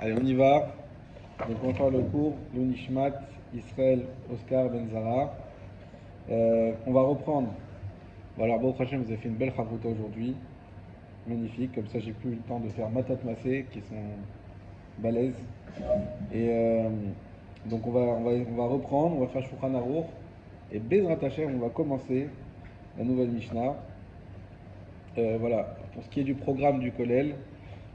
Allez, on y va. Donc, on va faire le cours L'Unishmat, Israël, Oscar, Benzara. On va reprendre. Bon, alors, Baruch Hashem, vous avez fait une belle chavruta aujourd'hui. Magnifique. Comme ça, j'ai plus eu le temps de faire Matat Massé, qui sont balèzes. Et donc, on va reprendre. On va faire Shulchan Aruch. Et Bezrat Hashem, on va commencer la nouvelle Mishnah. Voilà. Pour ce qui est du programme du Kollel.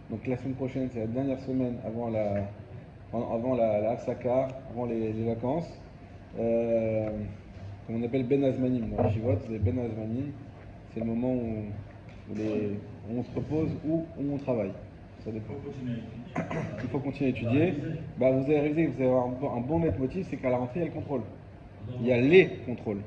Donc, la semaine prochaine, c'est la dernière semaine avant la Hafsaka, avant les vacances, comme on appelle Ben Azmanim dans les Shivot, c'est Ben Azmanim, c'est le moment où on se repose ou où on travaille. Ça dépend. Il faut continuer à étudier. Bah, vous avez révisé, vous allez avoir un bon net motif, c'est qu'à la rentrée, il y a le contrôle. Il y a les contrôles.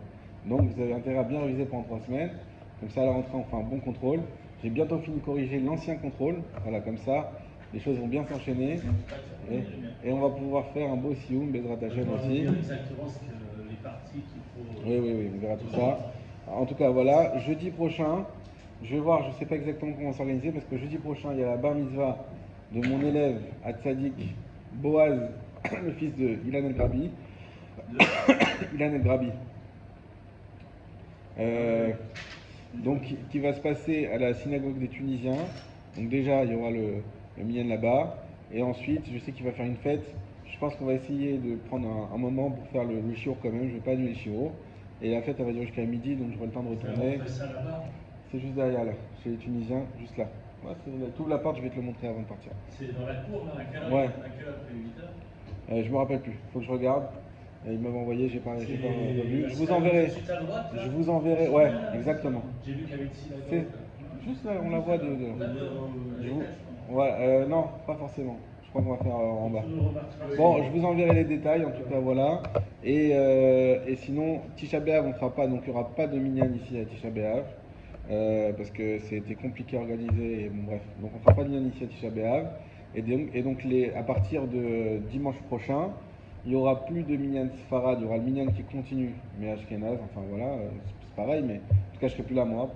Donc vous avez intérêt à bien réviser pendant 3 semaines. Comme ça, à la rentrée, on fait un bon contrôle. J'ai bientôt fini de corriger l'ancien contrôle. Voilà, comme ça, les choses vont bien s'enchaîner. Et on va pouvoir faire un beau sioum, Bezrat Hashem aussi. Exactement ce que les parties qu'il faut. Oui, on verra tout ça. En tout cas, voilà, jeudi prochain, je vais voir, je ne sais pas exactement comment s'organiser, parce que jeudi prochain, il y a la bar mitzvah de mon élève à Tzadik, Boaz, le fils de Ilan El Grabi. Ilan El Grabi. Donc, qui va se passer à la synagogue des Tunisiens. Donc déjà, il y aura le minyan là-bas. Et ensuite, je sais qu'il va faire une fête. Je pense qu'on va essayer de prendre un moment pour faire le shiur quand même. Je ne vais pas annuler le shiur. Et la fête, elle va durer jusqu'à midi, donc j'aurai le temps de retourner. On fait ça là-bas. C'est juste derrière là, chez les Tunisiens, juste là. Ouais, tout l'appart, je vais te le montrer avant de partir. C'est dans la cour, là, à quelle heure Ouais. À quelle heure après 8 heures Je me rappelle plus, faut que je regarde. Il m'avait envoyé, j'ai pas C'est revu. la Je vous synagogue enverrai. tout de suite à droite, là. Je vous enverrai, ouais, exactement. J'ai vu qu'il y avait une synagogue. C'est juste là, on la voit de. Je vous- Je Ouais, non, pas forcément. Je crois qu'on va faire en bas. Bon, je vous enverrai les détails, en tout cas, voilà. Et sinon, Tisha B'Av, on ne fera pas, donc il n'y aura pas de minyan ici à Tisha B'Av, parce que c'était compliqué à organiser, et bon, bref. Donc on ne fera pas de minyan ici à Tisha B'Av. Et donc à partir de dimanche prochain, il n'y aura plus de minyan Sfarad, il y aura le minyan qui continue, mais Ashkenaz, enfin voilà, c'est pareil, mais en tout cas je ne serai plus là moi,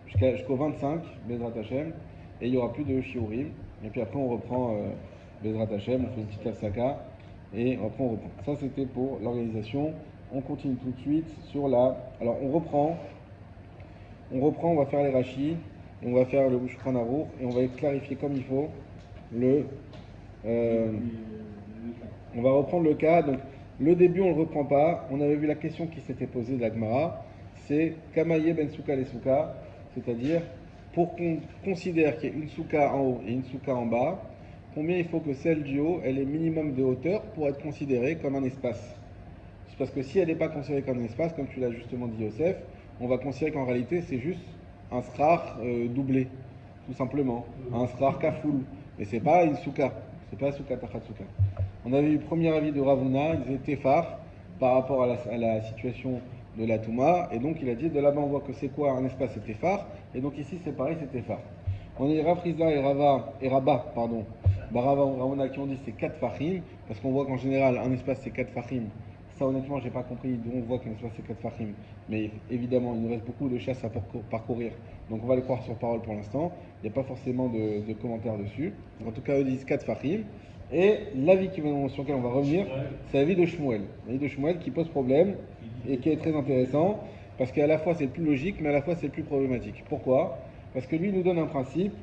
jusqu'au 25, Bezrat Hashem, et il n'y aura plus de shiurim. Et puis après, on reprend Bezrat Hashem, on fait une petite Hafsaka, et après, on reprend. Ça, c'était pour l'organisation. On continue tout de suite sur la. Alors, on reprend, on va faire les rachis, on va faire le Shulchan Aruch, et on va clarifier comme il faut on va reprendre le cas. Donc, le début, on ne le reprend pas. On avait vu la question qui s'était posée de la Gemara. C'est Kamaye ben Souka les Souka, c'est-à-dire pour qu'on considère qu'il y ait une souka en haut et une souka en bas, combien il faut que celle du haut ait le minimum de hauteur pour être considérée comme un espace. C'est parce que si elle n'est pas considérée comme un espace, comme tu l'as justement dit Yosef, on va considérer qu'en réalité c'est juste un srar doublé, tout simplement, un srar kafoul. Mais c'est pas une souka, c'est pas souka tachat souka. On avait eu le premier avis de Ravuna, ils étaient phares par rapport à la situation de la Touma, et donc il a dit de là-bas on voit que c'est quoi un espace, c'était phare, et donc ici c'est pareil, c'était phare. On a eu Rav Rizda et Rabat, pardon, Ravuna qui ont dit c'est 4 fachim, parce qu'on voit qu'en général un espace c'est 4 fachim. Ça honnêtement j'ai pas compris d'où on voit qu'un espace c'est 4 fachim, mais évidemment il nous reste beaucoup de chasses à parcourir, donc on va les croire sur parole pour l'instant, il n'y a pas forcément de commentaires dessus. Donc, en tout cas eux disent 4 fachim. Et l'avis sur lequel on va revenir, c'est l'avis de Shmuel. L'avis de Shmuel qui pose problème et qui est très intéressant parce qu'à la fois c'est le plus logique, mais à la fois c'est le plus problématique. Pourquoi ? Parce que lui nous donne un principe.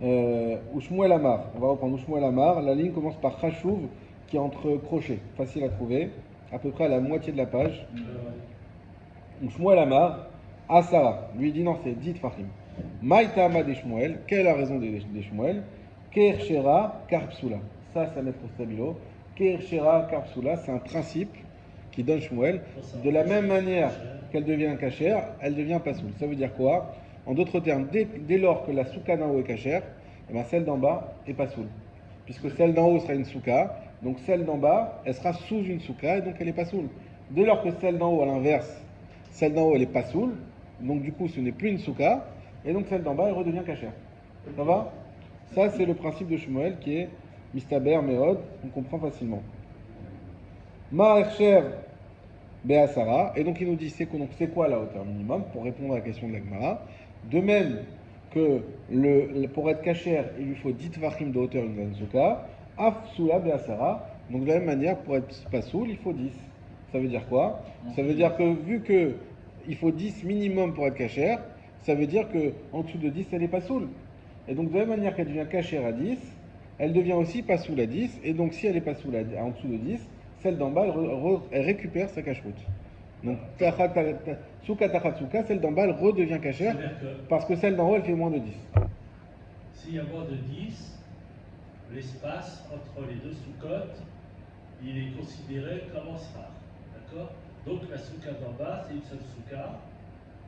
Shmuel Amar, on va reprendre Shmuel Amar. La ligne commence par Chashuv qui est entre crochets, facile à trouver, à peu près à la moitié de la page. Shmuel Amar, Asara, lui dit non, c'est 10 Fahim. Maïtama des Shmuel, quelle est la raison des Shmuel ? Kershera Karpsula. Ça maître Stabilo. Kershera Karpsula, c'est un principe qui donne Shmuel. De la même manière qu'elle devient kasher, elle devient pasoul. Ça veut dire quoi ? En d'autres termes, dès lors que la souka d'en haut est kasher, eh ben celle d'en bas est pasoul. Puisque celle d'en haut sera une souka, donc celle d'en bas, elle sera sous une souka et donc elle est pasoul. Dès lors que celle d'en haut, à l'inverse, celle d'en haut elle est pasoul, donc du coup ce n'est plus une souka, et donc celle d'en bas elle redevient kasher. Ça va ? Ça, c'est le principe de Shmuel qui est Mistaber Meod, on comprend facilement. Ma'ercher Be'asara, et donc il nous dit c'est quoi la hauteur minimum pour répondre à la question de la Gemara. De même que pour être cachère, il lui faut 10 tvachim de hauteur une ganzuka, afsula be'asara. Donc de la même manière, pour être pasoul, il faut 10. Ça veut dire quoi? Ça veut dire que vu que il faut 10 minimum pour être cachère, ça veut dire que en dessous de 10, elle est pasoul. Et donc de la même manière qu'elle devient cachère à 10, elle devient aussi pasoul à 10. Et donc si elle est pasoul en dessous de 10, celle d'en bas, elle récupère sa cacheroute. Donc souka tachatsuka, celle d'en bas, elle redevient cachère parce que celle d'en haut, elle fait moins de 10. S'il y a moins de 10, l'espace entre les deux sous-cotes, il est considéré comme en sphare. D'accord? Donc la souka d'en bas, c'est une seule souka,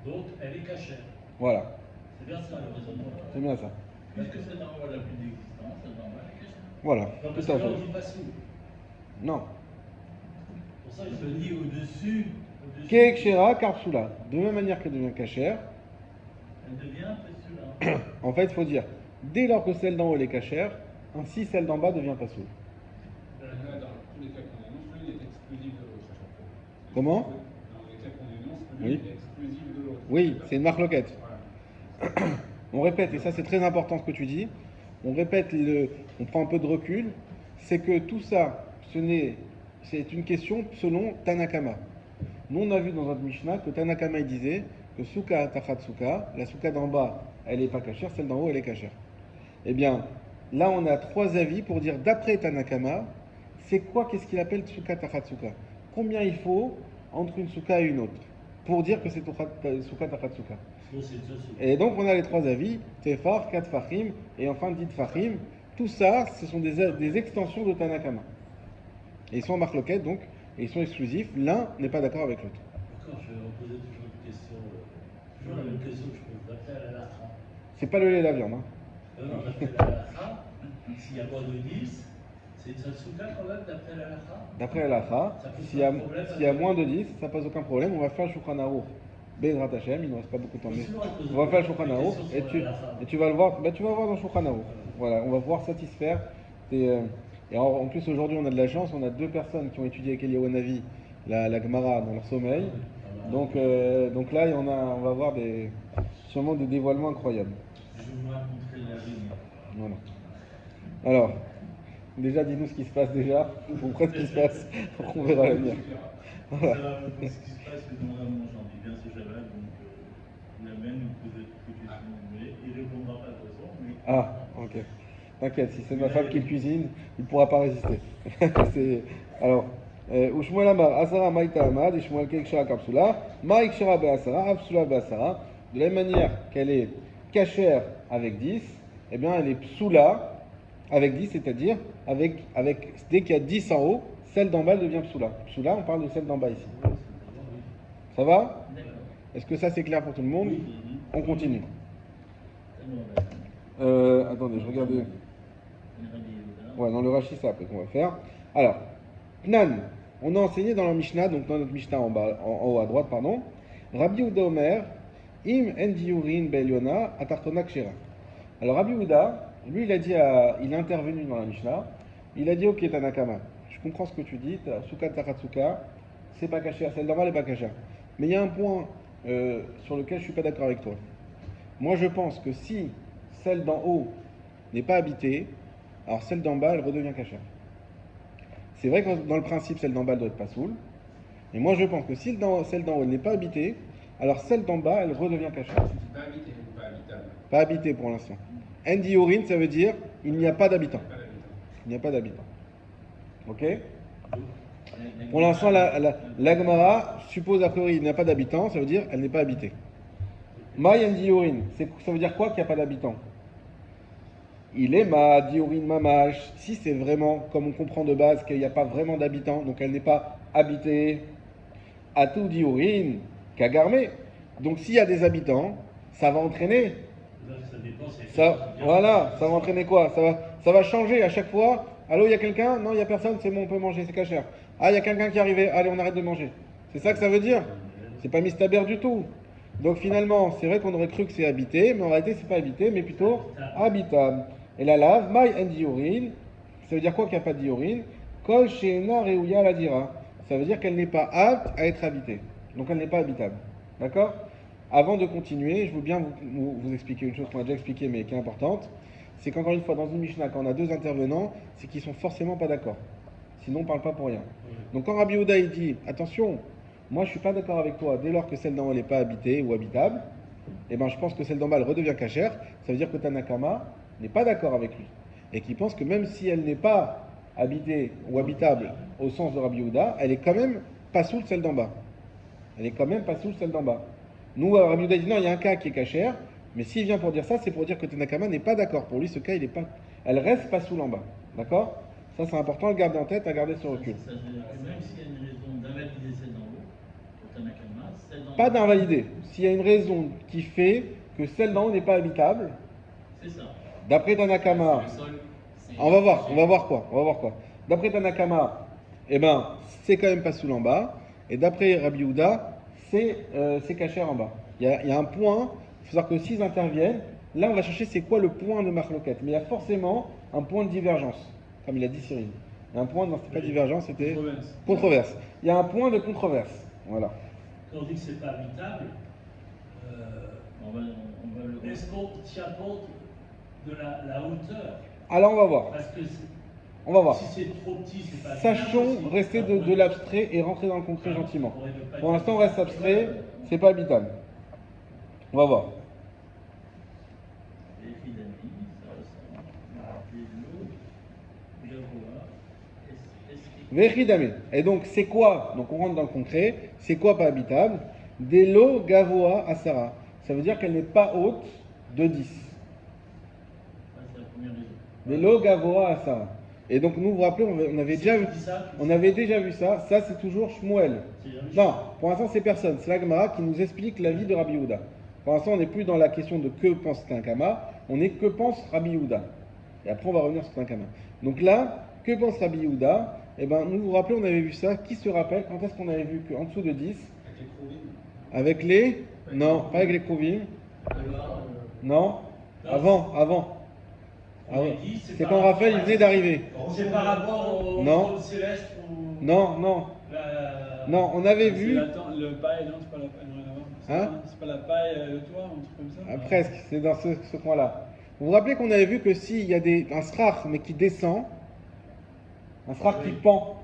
donc elle est cachère. Voilà. C'est bien ça le raisonnement. C'est bien ça. Parce que celle d'en haut n'a plus d'existence, celle d'en bas elle est cachère. Voilà. Non, parce Tout à que là, fait. on dit pas sous. Non. Pour ça, Je dis au-dessus. Keekshera karpsula. De la même manière qu'elle devient cachère, Elle devient un peu celui-là. en fait, il faut dire, dès lors que celle d'en haut elle est cachère, ainsi celle d'en bas devient pasoul. Dans tous les cas qu'on énonce, l'une est exclusive de l'autre à chaque fois. Comment? Dans les cas qu'on énonce, Oui. l'une est exclusive de l'autre. Oui, c'est une marloquette. Voilà. On répète, et ça c'est très important ce que tu dis, on répète, on prend un peu de recul, c'est que tout ça, c'est une question selon Tanakama. Nous on a vu dans notre Mishnah que Tanakama il disait que Souka Tachatsuka, la Souka d'en bas, elle n'est pas cachère, celle d'en haut elle est cachère. Eh bien, là on a trois avis pour dire d'après Tanakama, c'est quoi, qu'est-ce qu'il appelle Souka Tachatsuka? Combien il faut entre une Souka et une autre pour dire que c'est Souka Tachatsuka? sinon c'est une seule souka. Et donc on a les trois avis, Tefar, 4 Fahim et enfin 10 Fahim. Tout ça, ce sont des extensions de Tanakama. Et ils sont en marloquette donc, et ils sont exclusifs. L'un n'est pas d'accord avec l'autre. D'accord, je vais vous poser toujours une question, toujours la même question que je pose d'après la halakha. C'est pas le lait et la viande. Hein. Non, d'après la halakha, s'il y a moins de 10, c'est une seule souka quand même d'après la halakha. D'après la Lacha, Ça pose s'il pas y, de problème, s'il y a moins de 10, ça pose aucun problème. On va faire le Shulchan Aruch Bezrat Hashem, il ne reste pas beaucoup de temps. Mais on va faire le Shulchan Aruch et tu vas le voir, tu vas voir dans le Shulchan Aruch. Voilà, on va pouvoir satisfaire et en plus aujourd'hui on a de la chance, on a deux personnes qui ont étudié avec Eliyahu Hanavi la Gemara dans leur sommeil. Donc là on va avoir sûrement des dévoilements incroyables. Je vous raconterai la vie. Voilà. Alors, déjà dis-nous ce qui se passe déjà, ou ce qui se passe, on verra l'avenir. Voilà. Ça va, pour ce qui se passe, que dans la manche, j'en dis bien ce Shabbat, donc la même, vous posez toutes les questions que vous voulez. Il ne répondra pas de toute façon, mais. Ah, ok. T'inquiète, si c'est ma femme qui le cuisine, il ne pourra pas résister. Alors, Ushmuel Amar, Asara Maïta Amad, Ishmuel Kekshara Kapsula, Maïkshara Be'asara, Apsula Be'asara. De la même manière qu'elle est cachère avec 10, eh bien elle est psoula avec 10, c'est-à-dire dès qu'il y a 10 en haut, celle d'en bas devient psoula. Psoula, on parle de celle d'en bas ici. Ça va? D'accord. Est-ce que ça c'est clair pour tout le monde? Oui. On continue. Attendez, je regarde. Ouais, dans le Rashi, c'est après qu'on va faire. Alors, Pnan, on a enseigné dans la Mishnah, donc dans notre Mishnah en haut à droite, pardon. Rabbi Yehuda Omer, Im Endiurin Belyona, Atartona Kshera. Alors Rabbi Yehuda, lui, il est intervenu dans la Mishnah. Il a dit, ok, Tanakama, je comprends ce que tu dis, Souka Taratsuka, c'est pas caché, celle d'en bas, elle n'est pas cachée. Mais il y a un point sur lequel je suis pas d'accord avec toi. Moi, je pense que si celle d'en haut n'est pas habitée, alors celle d'en bas, elle redevient cachère. C'est vrai que dans le principe, celle d'en bas elle doit être pas saoule. Mais moi, je pense que si celle d'en haut n'est pas habitée, alors celle d'en bas, elle redevient cachère. C'est pas habité ou pas habitable. Pas habitée pour l'instant. Endi Urin, ça veut dire il n'y a pas d'habitant. Pas d'habitant. Il n'y a pas d'habitant. Ok? Pour l'instant, la Gemara suppose a priori il n'y a pas d'habitant, ça veut dire elle n'est pas habitée. Maï Endi Urin, ça veut dire quoi qu'il n'y a pas d'habitant? Il est ma diorin mamash. Si c'est vraiment, comme on comprend de base, qu'il n'y a pas vraiment d'habitants, donc elle n'est pas habitée, à tout diorin, kagarmé. Donc s'il y a des habitants, ça va entraîner. Ça dépend, Voilà, ça va entraîner quoi? Ça va changer à chaque fois. Allô, il y a quelqu'un? Non, il n'y a personne, c'est bon, on peut manger, c'est cachère. Ah, il y a quelqu'un qui est arrivé, allez, on arrête de manger. C'est ça que ça veut dire? C'est pas mistaber du tout. Donc finalement, c'est vrai qu'on aurait cru que c'est habité, mais en réalité, c'est pas habité, mais plutôt habitable. Et la lave, maï en diorin, ça veut dire quoi qu'il n'y a pas de diorin? Kol sheena reuya la dira. Ça veut dire qu'elle n'est pas apte à être habitée. Donc elle n'est pas habitable. D'accord? Avant de continuer, je veux bien vous expliquer une chose qu'on a déjà expliquée mais qui est importante. C'est qu'encore une fois, dans une Mishnah, quand on a deux intervenants, c'est qu'ils sont forcément pas d'accord. Sinon, on ne parle pas pour rien. Donc quand Rabbi Yehuda il dit, attention, moi je suis pas d'accord avec toi, dès lors que celle d'en haut n'est pas habitée ou habitable, eh ben je pense que celle d'en bas elle redevient cachère, ça veut dire que Tanakama n'est pas d'accord avec lui. Et qui pense que même si elle n'est pas habitée ou habitable au sens de Rabbi Yehuda, elle est quand même pas sous celle d'en bas. Elle est quand même pas sous celle d'en bas. Nous, Rabbi Yehuda dit non, il y a un cas qui est cachère, mais s'il vient pour dire ça, c'est pour dire que Tanakama n'est pas d'accord. Pour lui, ce cas, il est pas, elle reste pas sous l'en bas. D'accord? Ça, c'est important à le garder en tête, à garder sur recul. Ça veut dire que même s'il y a une raison d'invalider celle d'en haut, pour Tanakama, celle d'en haut. Pas d'invalider. S'il y a une raison qui fait que celle d'en haut n'est pas habitable, C'est ça. d'après Tanakama, on va voir quoi. D'après Tanakama, eh ben, c'est quand même pas sous l'en bas, et d'après Rabbi Yehuda, c'est cachère en bas. Il y a un point, il faut savoir que s'ils interviennent, là on va chercher c'est quoi le point de Marloquette, mais il y a forcément un point de divergence, comme il a dit Cyril. Il y a un point, non, c'était pas divergence, c'était controverse. Il y a un point de controverse. Voilà. Quand on dit que c'est pas habitable, On va le est-ce qu'on tient compte de la hauteur? Alors on va voir. Parce que On va voir. si c'est trop petit, c'est pas Sachons habitable aussi. rester de l'abstrait et rentrer dans le concret gentiment. pourrait ne pas Pour être l'instant, on reste abstrait, c'est pas habitable. On va voir. Les filles d'amis, ça, des lots, Gavoa, Vechidame. Et donc, c'est quoi? Donc, on rentre dans le concret. C'est quoi pas habitable? Delo Gavoa Asara. Ça veut dire qu'elle n'est pas haute de 10. c'est la première raison. Delo Gavoa Asara. Et donc, nous vous rappelez, on avait déjà vu ça. Ça, c'est toujours Shmuel. Non, pour l'instant, c'est personne. C'est la Gemara qui nous explique la vie de Rabbi Yehuda. Pour l'instant, on n'est plus dans la question de que pense Tanakama, on est que pense Rabbi Yehuda. Et après, on va revenir sur Tanakama. Donc là, que pense Rabbi Yehuda? Eh bien, nous vous rappelez, on avait vu ça. Qui se rappelle quand est-ce qu'on avait vu qu'en dessous de 10, avec les. Non, pas avec les Krovim. Non, avant. On avait dit, C'est quand Raphaël il venait d'arriver. C'est par rapport au Non. trône céleste ou Non, la- on avait vu. Le paille, non, c'est pas la paille, non, rien à voir. Hein? C'est pas la paille, le toit, un truc comme ça. Presque, c'est dans ce coin-là. Vous vous rappelez qu'on avait vu que s'il y a un srar, mais qui descend, un srar qui pend,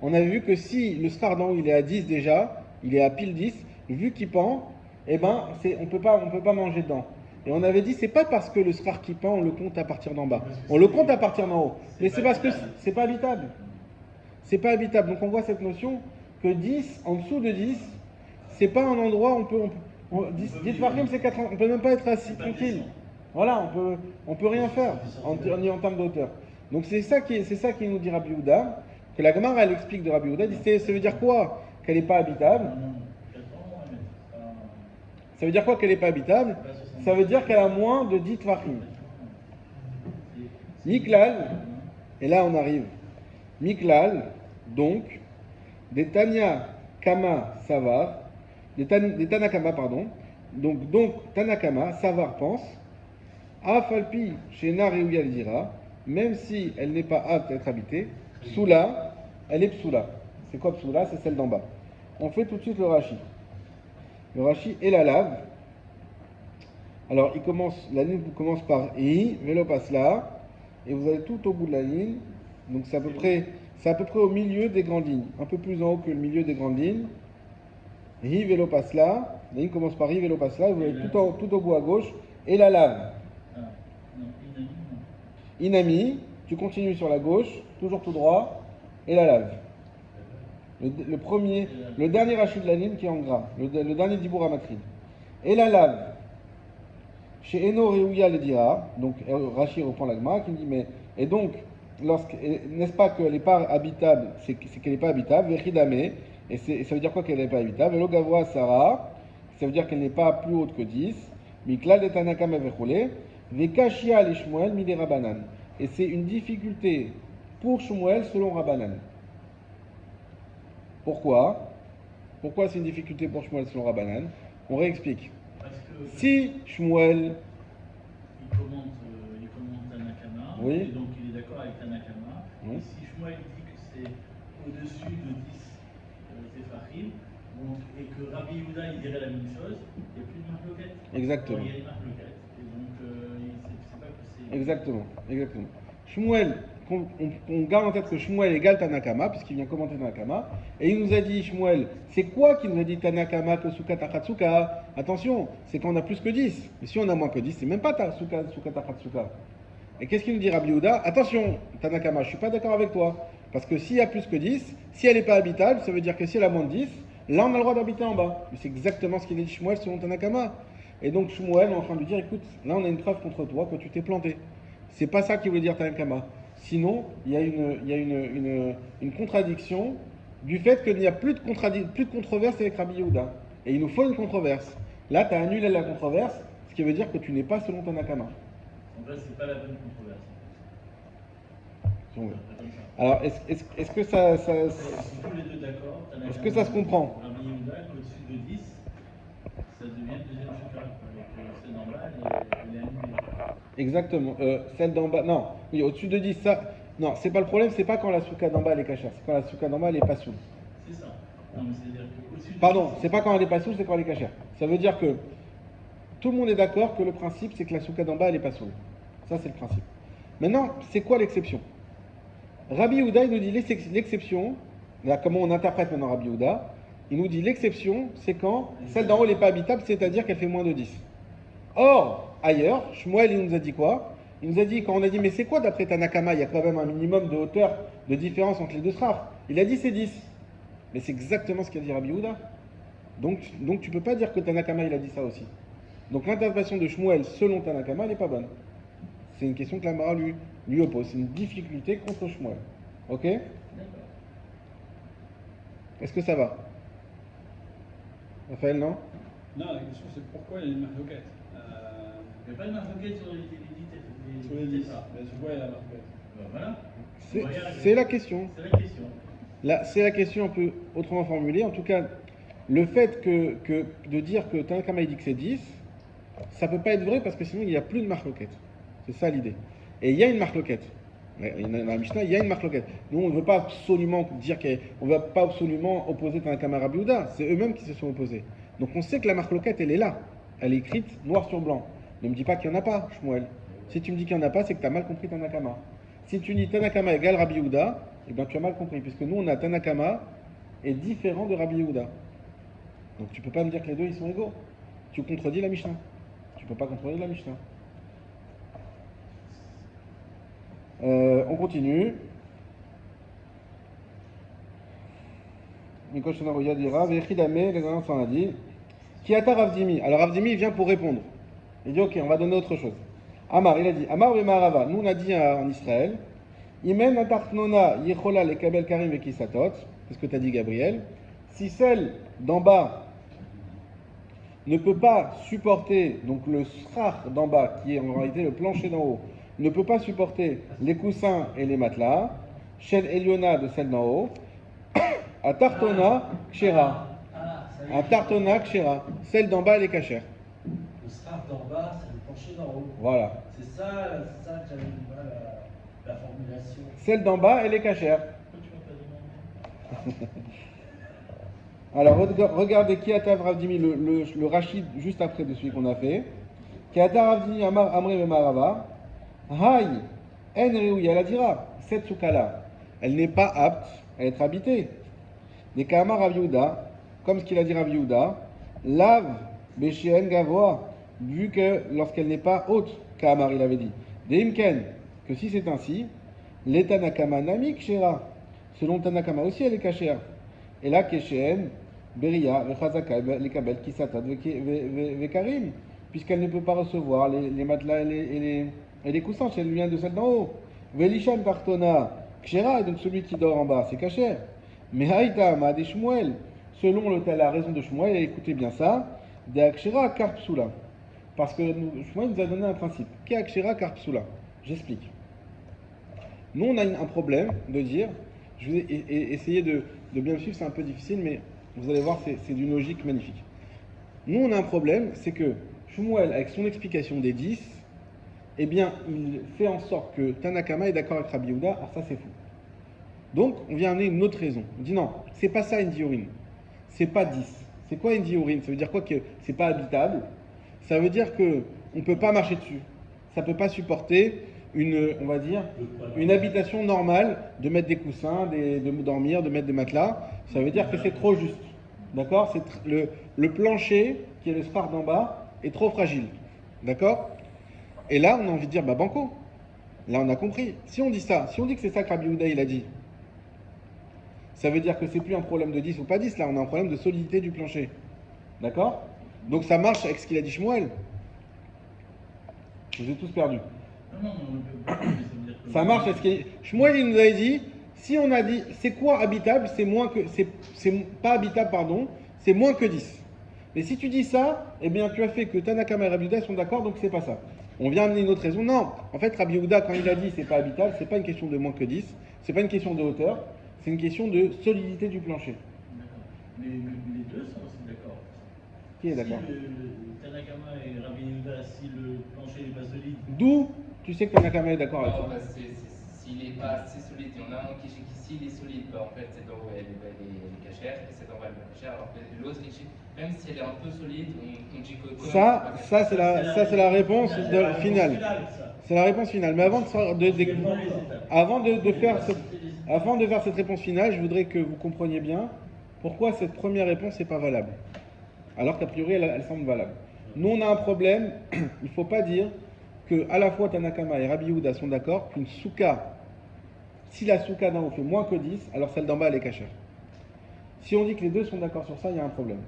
on avait vu que si le srar d'en haut il est à 10 déjà, il est à pile 10, vu qu'il pend, eh ben, on peut pas manger dedans. Et on avait dit, c'est pas parce que le srar qui pend, on le compte à partir d'en bas. On le compte à partir d'en haut. Mais c'est parce que c'est pas habitable. C'est pas habitable. Donc on voit cette notion que 10, en dessous de 10, c'est pas un endroit où dites Farim, c'est 4 ans, on peut même pas être assis tranquille. Voilà, on peut rien faire en termes d'auteur. Donc c'est ça qui nous dit Rabbi Yehuda, que la Gemara elle explique de Rabbi Yehuda, dit ça veut dire quoi? Qu'elle n'est pas habitable. Ça veut dire quoi qu'elle n'est pas habitable? Ça veut dire qu'elle a moins de 10 Farim. Miklal, et là on arrive. Miklal, donc, des Tanya Kama Savar, des Tanakama, pardon. Donc Tanakama, Savar pense, Afalpi chez Nareuya dira, même si elle n'est pas apte à être habitée, Psoula, elle est Psoula. C'est quoi Psoula? C'est celle d'en bas. On fait tout de suite le Rashi. Le Rashi est la lave. Alors la ligne commence par I, Velo passe là, et vous allez tout au bout de la ligne. Donc c'est à peu près au milieu des grandes lignes, un peu plus en haut que le milieu des grandes lignes. I, Velo passe là, la ligne commence par I, Velo passe là, vous allez tout au bout à gauche, et la lave. Inami, tu continues sur la gauche, toujours tout droit, et la lave. Le dernier rachis de la ligne qui est en gras, le dernier dibour à matrine. Et la lave. Chez Eno Reuya le dira, donc Rashi reprend la Gemara qui me dit, mais, et donc, n'est-ce pas qu'elle n'est pas habitable, c'est qu'elle n'est pas habitable, Vechidame, et ça veut dire quoi qu'elle n'est pas habitable, Velo Gavoa Sarah, ça veut dire qu'elle n'est pas plus haute que 10, Mikla de Tanakama Vechole, Vekashia le Shmuel Mide Rabanan. Et c'est une difficulté pour Shmuel selon Rabanan. Pourquoi c'est une difficulté pour Shmuel selon Rabanan? On réexplique. Parce que Si Shmuel, il commente Tanakama, oui. Et donc il est d'accord avec Tanakama. Oui. Et si Shmuel dit que c'est au-dessus de 10 Zéphachim, Donc, et que Rabbi Yehuda il dirait la même chose, il n'y a plus de marloquette. Exactement. Il y a une marloquette. Et donc, c'est pas possible. Exactement, exactement. Shmuel, on garde en tête que Shmuel égale Tanakama, puisqu'il vient commenter Tanakama, et il nous a dit, Shmuel, c'est quoi qui nous a dit Tanakama que Suka Takatsuka? Attention, c'est quand on a plus que 10. Et si on a moins que 10, c'est même pas Suka Takatsuka. Et qu'est-ce qu'il nous dit Rabbi Yehuda? Attention, Tanakama, je ne suis pas d'accord avec toi. Parce que s'il y a plus que 10, si elle n'est pas habitable, ça veut dire que si elle a moins de 10, là on a le droit d'habiter en bas. Mais c'est exactement ce qu'il a dit Shmuel selon Tanakama. Et donc Shmuel est en train de lui dire, écoute, là on a une preuve contre toi que tu t'es planté. C'est pas ça qu'il voulait dire Tanakama. Sinon, il y a une contradiction du fait qu'il n'y a plus de controverse avec Rabbi Yehuda. Et il nous faut une controverse. Là, tu as annulé la controverse, ce qui veut dire que tu n'es pas selon Tanakama. En fait, c'est pas la bonne controverse. Si on veut. C'est comme ça. Alors, est-ce que ça Ils sont tous les deux d'accord. Est-ce que ça se comprend? Rabbi Yehuda, au-dessus de 10, ça devient le deuxième sukkah. Avec celle d'en bas, elle est annulée. Exactement. Celle d'en bas, non. Oui, au-dessus de 10, ça. Non, c'est pas le problème, c'est pas quand la souka d'en bas elle est cachère, c'est quand la souka d'en bas elle est pas soule. C'est ça. Non, mais c'est-à-dire qu'au-dessus de Pardon, 10, c'est pas quand elle est pas soule, c'est quand elle est cachère. Ça veut dire que tout le monde est d'accord que le principe c'est que la souka d'en bas elle est pas soule. Ça c'est le principe. Maintenant, c'est quoi l'exception? Rabbi Yehuda il nous dit l'exception, là comment on interprète maintenant Rabbi Yehuda, il nous dit l'exception c'est quand celle d'en haut n'est pas habitable, c'est-à-dire qu'elle fait moins de 10. Or, ailleurs, Shmuel il nous a dit quoi? Il nous a dit, quand on a dit, mais c'est quoi d'après Tanakama? Il y a quand même un minimum de hauteur, de différence entre les deux sraf. Il a dit c'est 10. Mais c'est exactement ce qu'a dit Rabbi Yehuda. Donc tu ne peux pas dire que Tanakama il a dit ça aussi. Donc l'interprétation de Shmuel selon Tanakama, elle n'est pas bonne. C'est une question que la Mara lui oppose. C'est une difficulté contre Shmuel. Ok? d'accord. Est-ce que ça va? Raphaël, non? Non, la question c'est pourquoi il y a une marloquette. Il n'y a pas de marloquette sur les Sur les 10. Mais sur quoi il y a la marloquette? Voilà. C'est la question. C'est la question. Là, c'est la question un peu autrement formulée. En tout cas, le fait que de dire que Tanakama il dit que c'est 10, ça ne peut pas être vrai parce que sinon il n'y a plus de marloquette. C'est ça l'idée. Et il y a une marloquette. Dans la Mishnah, il y a une marloquette. Nous, on ne veut pas absolument dire qu'on ne va pas absolument opposer Tanakama à Rabbi Yehuda. C'est eux-mêmes qui se sont opposés. Donc on sait que la marloquette, elle est là. Elle est écrite noir sur blanc. Ne me dis pas qu'il n'y en a pas, Shmuel. Si tu me dis qu'il n'y en a pas, c'est que tu as mal compris Tanakama. Si tu dis Tanakama égale Rabbi Yehuda, eh bien tu as mal compris, puisque nous on a Tanakama est différent de Rabbi Yehuda. Donc tu peux pas me dire que les deux ils sont égaux. Tu contredis la Mishnah. Tu peux pas contredire la Mishnah. On continue. Mikol Shana Roya dira Vechidame, les gens s'en a dit. Kiata Ravdimi. Alors Ravdimi vient pour répondre. Il dit ok, on va donner autre chose. Amar, il a dit Amar Vemarava. Nous on a dit en Israël Imen Atartnona Yechola le Kabel Karim et Kisatot. C'est ce que tu as dit Gabriel. Si celle d'en bas ne peut pas supporter, donc le srach d'en bas, qui est en réalité le plancher d'en haut, ne peut pas supporter les coussins et les matelas, Shel Eliona de celle d'en haut, à Tartona Kshera. À Tartona Kshera. Celle d'en bas, elle est cachère. Le sraf d'en bas, c'est le plancher d'en haut. Voilà. C'est ça que j'avais du mal à la formulation. Celle d'en bas, elle est cachère. Pourquoi tu m'as pas demandé? Alors, regardez Kiata Ravdimi, le Rachid juste après de celui qu'on a fait. Kiata Ravdimi Amar Amre Vemarava. Hay, En Reuya la dira. Cette souka-là, elle n'est pas apte à être habitée. Des Kamar Rav Yehuda, comme ce qu'il a dit Rav Yehuda, lave Beshien Gavoa, vu que lorsqu'elle n'est pas haute, Kamar il avait dit. Des Imken, que si c'est ainsi, les Tanakama Nami Kshera. Selon Tanakama aussi, elle est cachère. Et là, Keshen, Beria, Vechazaka, les Kabel, Kisatat, Vekarim, puisqu'elle ne peut pas recevoir les matelas et les coussins, elle vient de celle d'en haut. Velishan Tartona, Kshera, et donc celui qui dort en bas, c'est cachère. Mais Haïta, Maade Shmuel, selon la raison de Shmuel, écoutez bien ça, de Akshera Karpsula. Parce que Shmuel nous a donné un principe. Qu'est Akshera Karpsula? J'explique. Nous, on a un problème de dire, je vais essayer de bien le suivre, c'est un peu difficile, mais vous allez voir, c'est d'une logique magnifique. Nous, on a un problème, c'est que Shmuel, avec son explication des 10, eh bien, il fait en sorte que Tanakama est d'accord avec Rabbi Yehuda, alors ça c'est fou. Donc, on vient amener une autre raison. On dit non, c'est pas ça une diorine. c'est pas 10. C'est quoi une diurine? Ça veut dire quoi que c'est pas habitable? Ça veut dire que on peut pas marcher dessus. Ça peut pas supporter on va dire, une habitation normale de mettre des coussins, de dormir, de mettre des matelas. Ça veut dire que c'est trop juste. D'accord? Le plancher, qui est le sphare d'en bas, est trop fragile. D'accord? Et là, on a envie de dire, bah banco. Là, on a compris. Si on dit ça, si on dit que c'est ça que Rabbi Yehuda, il a dit, ça veut dire que c'est plus un problème de 10 ou pas 10, là, on a un problème de solidité du plancher. D'accord? Donc ça marche avec ce qu'il a dit Shmuel. Vous êtes tous perdus. Non, on peut pas, mais ça veut dire que... Ça marche avec ce qu'il Shmuel, il nous avait dit, si on a dit, c'est quoi habitable? C'est moins que, c'est pas habitable, pardon, c'est moins que 10. Mais si tu dis ça, eh bien tu as fait que Tanakama et Rabbi Yehuda sont d'accord, donc c'est pas ça. On vient amener une autre raison. Non, en fait, Rabbi Yehuda, quand il a dit c'est pas habitable, c'est pas une question de moins que 10, c'est pas une question de hauteur, c'est une question de solidité du plancher. D'accord. Mais les deux sont aussi d'accord. Qui est d'accord? Si Tanakama et Rabbi Yehuda, si le plancher n'est pas solide, D'où tu sais que Tanakama est d'accord avec Non, ça? bah, s'il n'est pas assez solide, il y en a un qui dit que s'il est solide, bah, en fait, cette en haut elle est cachère, et cette en bas elle est pas cachère, alors que l'autre, même si elle est un peu solide, on dit que. Ça c'est la réponse finale. C'est la réponse finale. Mais avant de faire cette réponse finale, je voudrais que vous compreniez bien pourquoi cette première réponse n'est pas valable. Alors qu'a priori, elle semble valable. Nous, on a un problème. Il ne faut pas dire que à la fois Tanakama et Rabbi Yehuda sont d'accord qu'une souka, si la souka d'en haut fait moins que 10, alors celle d'en bas, elle est cachère. Si on dit que les deux sont d'accord sur ça, il y a un problème.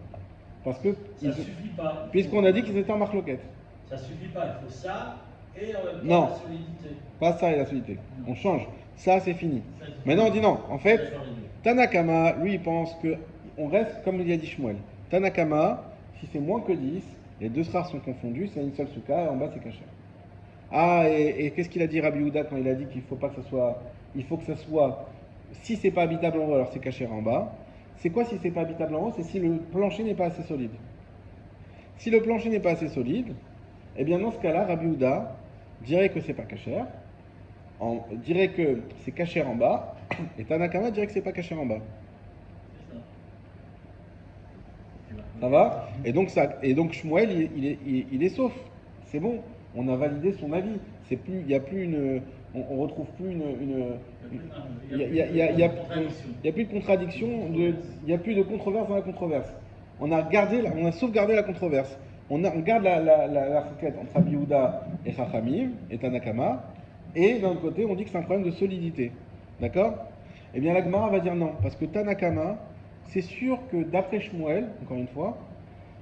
Parce que, Ça suffit pas. puisqu'on a dit qu'ils étaient en marloquette. Ça suffit pas, il faut ça et en même temps Non. la solidité. Pas ça et la solidité. On change. Ça, c'est fini. Maintenant, on dit non. En fait, Tanakama, lui, il pense que on reste comme il a dit Shmuel. Tanakama, si c'est moins que 10, les deux srars sont confondus, c'est une seule souka et en bas, c'est cachère. Ah, et qu'est-ce qu'il a dit Rabbi Yehuda quand il a dit qu'il faut pas que ça soit... Il faut que ça soit... Si c'est pas habitable en haut, alors c'est cachère en bas. C'est quoi si c'est pas habitable en haut? C'est si le plancher n'est pas assez solide. Si le plancher n'est pas assez solide, eh bien dans ce cas-là, Rabbi Yehuda dirait que c'est pas cachère, dirait que c'est cachère en bas, et Tanakama dirait que c'est pas cachère en bas. Ça va? Et donc Shmuel, il est sauf. C'est bon. On a validé son avis. C'est plus, il y a plus une, on retrouve plus il y a plus de contradiction, il y a plus de controverse dans la controverse. On a sauvegardé la controverse. On garde la requête entre Rabbi Yehuda et Chachamim et Tanakama, et d'un autre côté, on dit que c'est un problème de solidité. D'accord? Eh bien, la Gemara va dire non, parce que Tanakama, c'est sûr que d'après Shmuel, encore une fois,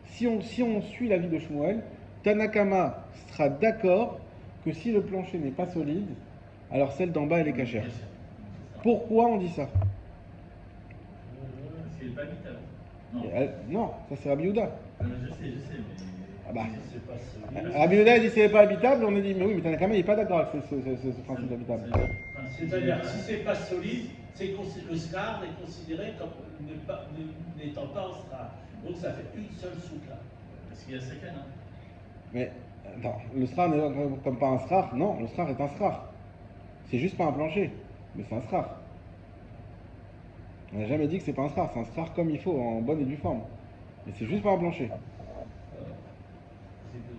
si on suit l'avis de Shmuel, Tanakama sera d'accord que si le plancher n'est pas solide, alors celle d'en bas elle est cachère. Pourquoi on dit ça? parce qu'elle n'est pas habitable. Non, ça c'est Rabbi Yehuda. Je sais, mais... Ah bah. C'est pas solide. Rabbi Yehuda dit c'est pas habitable, on a dit mais oui, mais Tanakama il n'est pas d'accord avec ce principe d'habitable. C'est-à-dire que si c'est pas solide, le scar est considéré comme n'étant pas en scar. Donc ça fait une seule soukha. Parce qu'il y a second, hein. Mais attends, le srar n'est comme pas un srar. Non, le srar est un srar. C'est juste pas un plancher, mais c'est un srar. On n'a jamais dit que c'est pas un srar, c'est un srar comme il faut, en bonne et due forme. Mais c'est juste pas un plancher.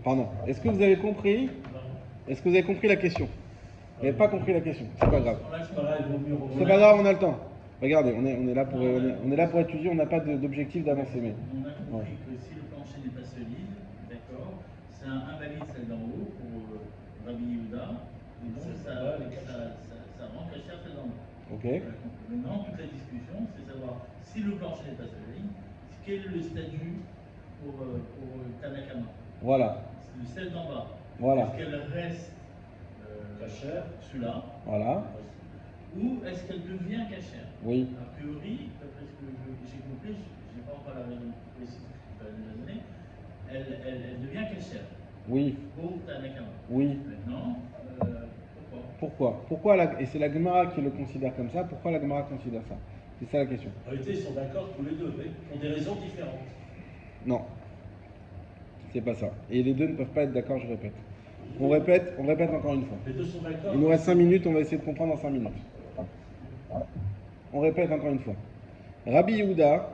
Pardon. Est-ce que vous avez compris? Est-ce que vous avez compris la question? Vous n'avez pas compris la question, c'est pas grave. C'est pas grave, on a le temps. Regardez, on est là pour étudier, on n'a pas d'objectif d'avancer. Mais... On a compris que si le plancher n'est pas solide, d'accord, c'est un invalide celle d'en haut pour Rabbi Yehuda, et donc ça rend cachère celle d'en haut. Ok. Maintenant, toute la discussion, c'est savoir si le plancher n'est pas solide, quel est le statut pour Tanakama. Voilà. Le celle d'en bas. Voilà. Est-ce qu'elle reste cachère, celui-là, Voilà. ou est-ce qu'elle devient cachère? Oui. A priori, d'après ce que j'ai compris, je n'ai pas encore la raison précise que tu vas nous donner, elle devient cachère. Oui. Pour Tanakama. Oui. Maintenant, Pourquoi et c'est la Gemara qui le considère comme ça, pourquoi la Gemara considère ça? C'est ça la question. En réalité, ils sont d'accord tous les deux, mais pour des raisons différentes. Non. C'est pas ça. Et les deux ne peuvent pas être d'accord, je répète. On répète encore une fois. Les deux sont d'accord. Il nous reste 5 minutes, on va essayer de comprendre en 5 minutes. On répète encore une fois. Rabbi Yehuda,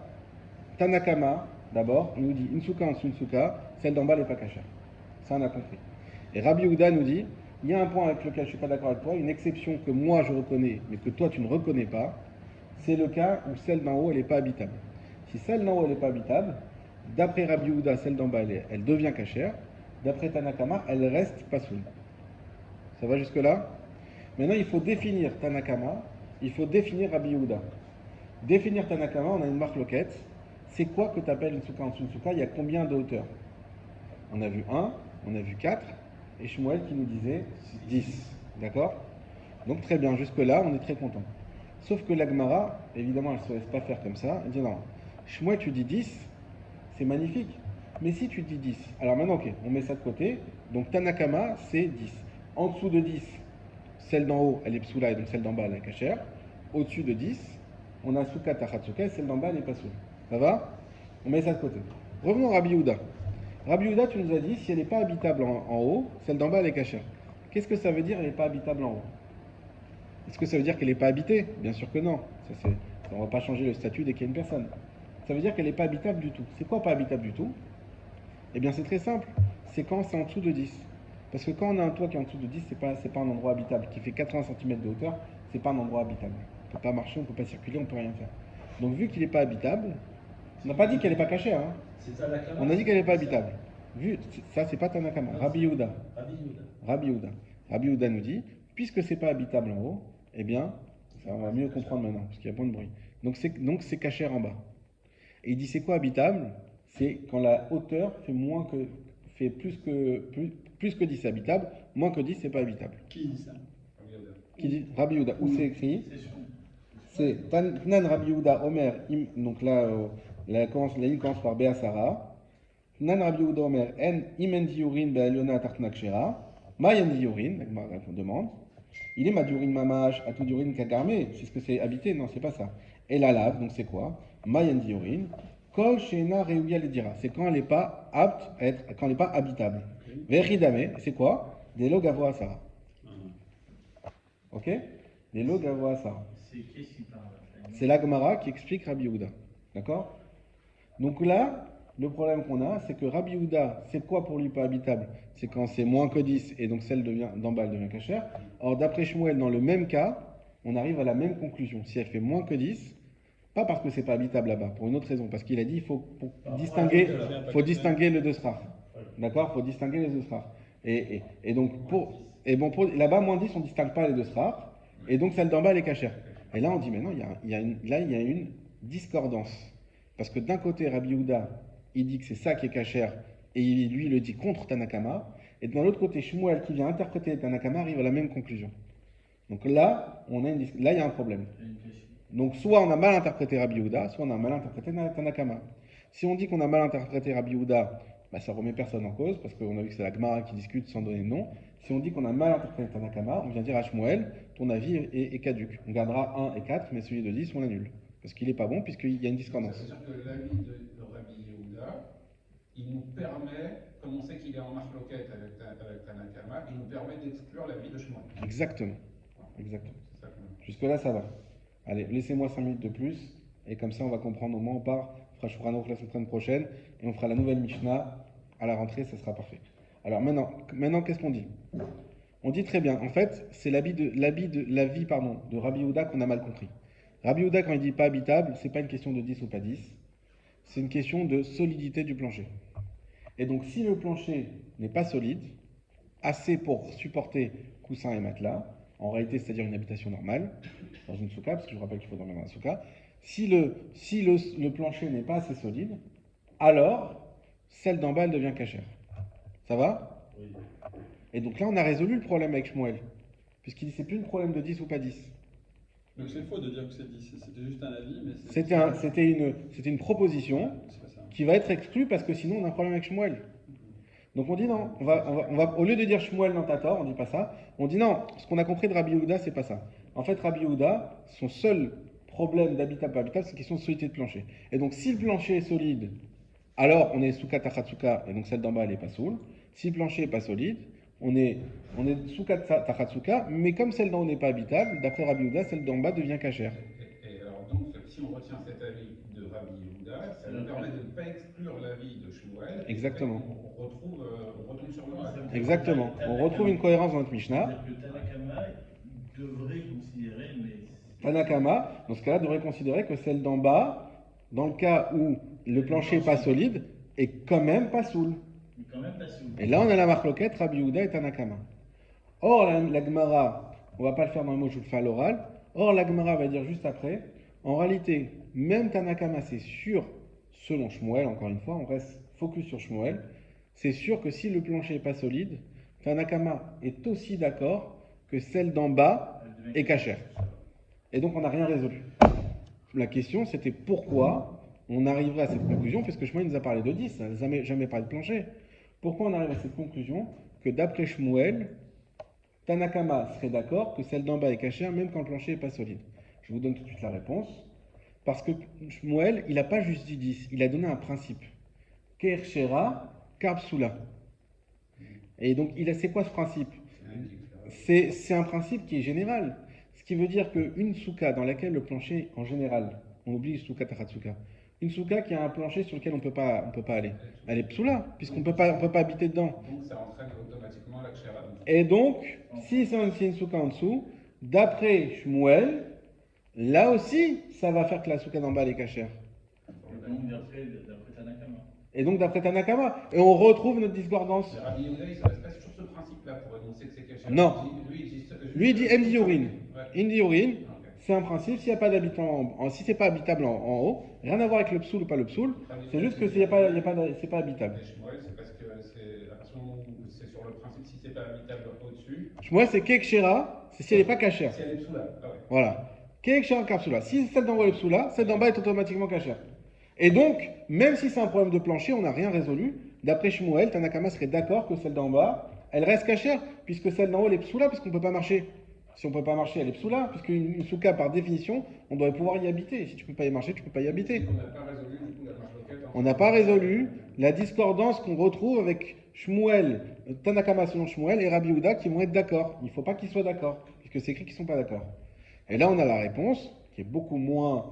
Tanakama, d'abord, il nous dit une souka en dessous une souka, celle d'en bas n'est pas cachère. Ça, on a compris. Et Rabbi Yehuda nous dit, il y a un point avec lequel je ne suis pas d'accord avec toi, une exception que moi je reconnais, mais que toi tu ne reconnais pas, c'est le cas où celle d'en haut, elle n'est pas habitable. Si celle d'en haut, elle n'est pas habitable, d'après Rabbi Yehuda, celle d'en bas, elle devient cachère. D'après Tanakama, elle reste pasoul. Ça va jusque-là? Maintenant, il faut définir Tanakama, il faut définir Rabbi Yehuda. Définir Tanakama, on a une marque loquette. C'est quoi que tu appelles une souka en dessous une souka? Il y a combien de hauteur? On a vu 1, on a vu 4, et Shmuel qui nous disait 10. D'accord? Donc très bien, jusque-là, on est très content. Sauf que l'Agmara, évidemment, elle ne se laisse pas faire comme ça. Elle dit non, Shmuel, tu dis 10, c'est magnifique. Mais si tu dis 10, alors maintenant, ok, on met ça de côté. Donc Tanakama, c'est 10. En dessous de 10, celle d'en haut, elle est psoula, et donc celle d'en bas, elle est cachère. Au-dessus de 10, on a souka tachatsuka, et celle d'en bas, elle est pas soula. Ça va? On met ça de côté. Revenons à Rabbi Yehuda. Rabbi Yehuda, tu nous as dit, si elle n'est pas habitable en haut, celle d'en bas, elle est cachère. Qu'est-ce que ça veut dire, elle n'est pas habitable en haut? Est-ce que ça veut dire qu'elle n'est pas habitée? Bien sûr que non. On ne va pas changer le statut dès qu'il y a une personne. Ça veut dire qu'elle n'est pas habitable du tout. C'est quoi pas habitable du tout? Eh bien, c'est très simple. C'est quand c'est en dessous de 10. Parce que quand on a un toit qui est en dessous de 10, c'est pas un endroit habitable. Qui fait 80 cm de hauteur, c'est pas un endroit habitable. On ne peut pas marcher, on ne peut pas circuler, on ne peut rien faire. Donc, vu qu'il n'est pas habitable, on n'a pas dit qu'elle n'est pas cachée. Hein. On a dit qu'elle n'est pas habitable. Ça, c'est pas Tanakama. Rabbi Yehuda. Rabbi Yehuda nous dit, puisque c'est pas habitable en haut, eh bien, ça, on va mieux comprendre maintenant, parce qu'il y a plein de bruit. Donc c'est cachère en bas. Et il dit, c'est quoi habitable? C'est quand la hauteur fait plus que 10 c'est habitable, moins que 10 c'est pas habitable. Qui dit ça? Qui dit Rabbi Yehuda. Où c'est écrit? C'est Tanan Rabbi Yehuda Omer. Donc là, la ligne commence par Be'asara. Tanan Rabbi Yehuda Omer En Imen Diurin Be'aliona Tartna Kshera. Mayan Diurin, on demande. Il est Madurin Mamash, à tout Diurin Kagarme. C'est ce que c'est habité? Non, c'est pas ça. Et la lave, donc c'est quoi? Mayan Diurin. Kol Shena Reuya Ledira. C'est quand elle n'est pas apte à être, quand elle n'est pas habitable. Veridame, c'est quoi? Des logs à voix Sarah. Ok? Des logs à voix Sarah. C'est qui qui parle? C'est l'Agmara qui explique Rabbi Yehuda. D'accord? Donc là, le problème qu'on a, c'est que Rabbi Yehuda, c'est quoi pour lui pas habitable? C'est quand c'est moins que 10 et donc celle d'en bas elle devient cachère. Or, d'après Shmuel, dans le même cas, on arrive à la même conclusion. Si elle fait moins que 10, pas parce que c'est pas habitable là-bas, pour une autre raison, parce qu'il a dit il faut distinguer les deux srars. D'accord? Il faut distinguer les deux srars. Et donc, là-bas, moins 10, on ne distingue pas les deux srars, et donc celle d'en bas, elle est cachère. Et là, on dit, mais non, il y a une discordance. Parce que d'un côté, Rabbi Yehuda, il dit que c'est ça qui est cachère, et lui, il le dit contre Tanakama, et de l'autre côté, Shmuel, qui vient interpréter Tanakama, arrive à la même conclusion. Donc là, il y a un problème. Donc soit on a mal interprété Rabbi Yehuda, soit on a mal interprété Tanakama. Si on dit qu'on a mal interprété Rabbi Yehuda, ça remet personne en cause, parce qu'on a vu que c'est la Gemara qui discute sans donner de nom. Si on dit qu'on a mal interprété Tanakama, on vient dire à Shmuel, ton avis est caduc. On gardera 1 et 4, mais celui de 10, on annule. Parce qu'il n'est pas bon, puisqu'il y a une discordance. C'est-à-dire que l'avis de Rabbi Yehuda, il nous permet, comme on sait qu'il est en marque loquette avec Tanakama, il nous permet d'exclure l'avis de Shmuel. Exactement. Jusque-là, ça va. Allez, laissez-moi 5 minutes de plus, et comme ça, on va comprendre. Au moins, on part, on fera Shulchan la semaine prochaine, et on fera la nouvelle Mishnah à la rentrée, ça sera parfait. Alors maintenant qu'est-ce qu'on dit? On dit très bien, en fait, c'est l'avis de Rabbi Yehuda qu'on a mal compris. Rabbi Yehuda, quand il dit pas habitable, c'est pas une question de 10 ou pas 10, c'est une question de solidité du plancher. Et donc, si le plancher n'est pas solide, assez pour supporter coussin et matelas, en réalité, c'est-à-dire une habitation normale, dans une souka, parce que je vous rappelle qu'il faut dormir dans la souka, si le plancher n'est pas assez solide, alors celle d'en bas, elle devient cachère. Ça va? Oui. Et donc là, on a résolu le problème avec Shmuel, puisqu'il dit c'est plus un problème de 10 ou pas 10. Donc c'est faux de dire que c'est 10, c'était juste un avis, mais c'était une proposition qui va être exclue parce que sinon on a un problème avec Shmuel. Donc on dit non, on va, au lieu de dire Shmuel non t'as tort, on dit pas ça, on dit non, ce qu'on a compris de Rabbi Yehuda, c'est pas ça. En fait, Rabbi Yehuda, son seul problème d'habitable pas habitable, c'est une question de solidité de plancher. Et donc si le plancher est solide, alors on est souka tachatsuka, et donc celle d'en bas elle est pas soule. Si le plancher est pas solide, on est souka tachatsuka, mais comme celle d'en haut n'est pas habitable, d'après Rabbi Yehuda, celle d'en bas devient cachère. Et alors donc, si on retient cet avis de Rabbi Yehuda, ça nous permet de ne pas exclure l'avis de Shmuel. Exactement. On retombe sur moi. Exactement. On retrouve une cohérence dans notre Mishnah. C'est-à-dire que Tanakama devrait considérer, mais Tanakama, dans ce cas-là, devrait considérer que celle d'en bas, dans le cas où le plancher n'est pas solide, est quand même pas soule. il est quand même pas souple. Et là, on a la marloquette Rabbi Yehuda et Tanakama. Or, la Gemara, on va pas le faire dans le mot, je vous le fais à l'oral. Or, la Gemara va dire juste après, en réalité, même Tanakama, c'est sûr, selon Shmuel, encore une fois, on reste focus sur Shmuel, c'est sûr que si le plancher n'est pas solide, Tanakama est aussi d'accord que celle d'en bas est cachère. Et donc, on n'a rien résolu. La question, c'était pourquoi on arriverait à cette conclusion, parce que Shmuel nous a parlé de 10, il n'a jamais parlé de plancher. Pourquoi on arrive à cette conclusion que d'après Shmuel, Tanakama serait d'accord que celle d'en bas est cachère même quand le plancher n'est pas solide? Je vous donne tout de suite la réponse. Parce que Shmuel, il n'a pas juste dit 10, il a donné un principe. Kershera, Karpsula. Et donc, c'est quoi ce principe? C'est un principe qui est général. Ce qui veut dire qu'une souka dans laquelle le plancher, en général, on oublie souka taratsuka, une souka qui a un plancher sur lequel on peut pas aller, elle est psoula, puisqu'on peut pas habiter dedans. Donc ça entraîne automatiquement la kshera. Et donc, si c'est une souka en dessous, d'après Shmuel, là aussi, ça va faire que la souka d'en bas elle est cachère. Et donc, d'après Tanakama. Et donc, d'après Tanakama, et on retrouve notre discordance. Rabbi Yehuda, il se base sur ce principe-là pour énoncer que c'est caché. Non. Lui, Lui, il dit Indi Urine. Ouais. Indi Urine, Ok. c'est un principe, s'il n'y a pas d'habitant, si c'est pas habitable en haut, rien à voir avec le psoul ou pas le psoul, c'est juste que c'est pas habitable. Et Shmuel, c'est parce que c'est à partir du moment où c'est sur le principe, si c'est pas habitable au-dessus, Moi, c'est Kekshera, c'est si elle n'est pas cachère. si elle est sous là. Ah ouais. Voilà. Kekshera Kapsula. Si celle d'en haut est psoula, celle d'en bas est automatiquement cachère. Et donc, même si c'est un problème de plancher, on n'a rien résolu. D'après Shmuel, Tanakama serait d'accord que celle d'en bas, elle reste cachère, puisque celle d'en haut, elle est psoula, puisqu'on ne peut pas marcher. Si on ne peut pas marcher, elle est psoula, puisqu'une souka, par définition, on doit pouvoir y habiter. Si tu ne peux pas y marcher, tu ne peux pas y habiter. On n'a pas résolu du coup la marloquette. On n'a pas résolu la discordance qu'on retrouve avec Shmuel, Tanakama selon Shmuel et Rabbi Yehuda qui vont être d'accord. Il ne faut pas qu'ils soient d'accord, puisque c'est écrit qu'ils ne sont pas d'accord. Et là, on a la réponse qui est beaucoup moins.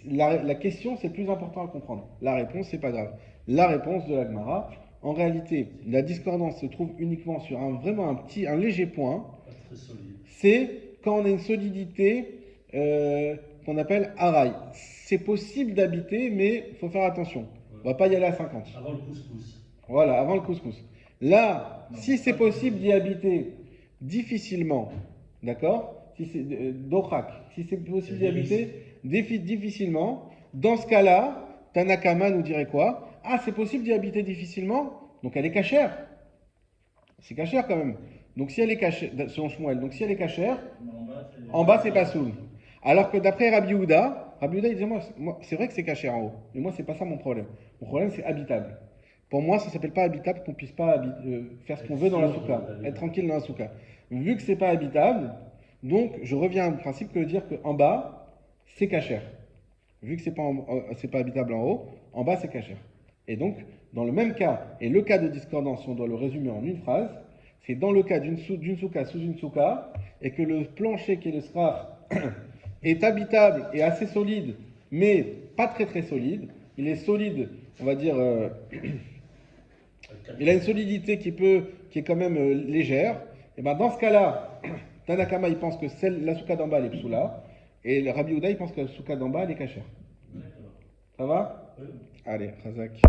La question, c'est plus important à comprendre. La réponse, c'est pas grave. La réponse de la Gemara, en réalité, la discordance se trouve uniquement sur un léger point. Pas très solide. C'est quand on a une solidité qu'on appelle araï. C'est possible d'habiter, mais il faut faire attention. On ne va pas y aller à 50. Avant le couscous. Voilà, avant le couscous. Là, si c'est possible d'y habiter difficilement, d'accord? Si c'est dochak, si c'est possible d'y habiter difficilement, dans ce cas-là, Tanakama nous dirait quoi? Ah, c'est possible d'y habiter difficilement, donc elle est cachère. C'est cachère quand même. Donc si elle est cachère, selon Shmuel, donc si elle est cachère, en bas c'est pas soul. Alors que d'après Rabbi Yehuda, il disait moi c'est vrai que c'est cachère en haut, mais moi c'est pas ça mon problème. Mon problème c'est habitable. Pour moi ça s'appelle pas habitable qu'on puisse pas faire ce qu'on veut dans la souka, être tranquille dans la souka. Vu que c'est pas habitable, donc je reviens au principe que de dire qu'en bas c'est cachère. Vu que c'est pas habitable en haut, en bas c'est cachère. Et donc dans le même cas, et le cas de discordance, si on doit le résumer en une phrase, c'est dans le cas d'une souka sous une souka, et que le plancher qui est le srar est habitable et assez solide, mais pas très très solide. Il est solide, on va dire, il a une solidité qui est quand même légère. Et ben dans ce cas-là, Tanakama il pense que la souka d'en bas elle est psoula, et le Rabbi Yehuda il pense que la souka d'en bas elle est cachère. D'accord. Ça va? Oui. Allez, Razak.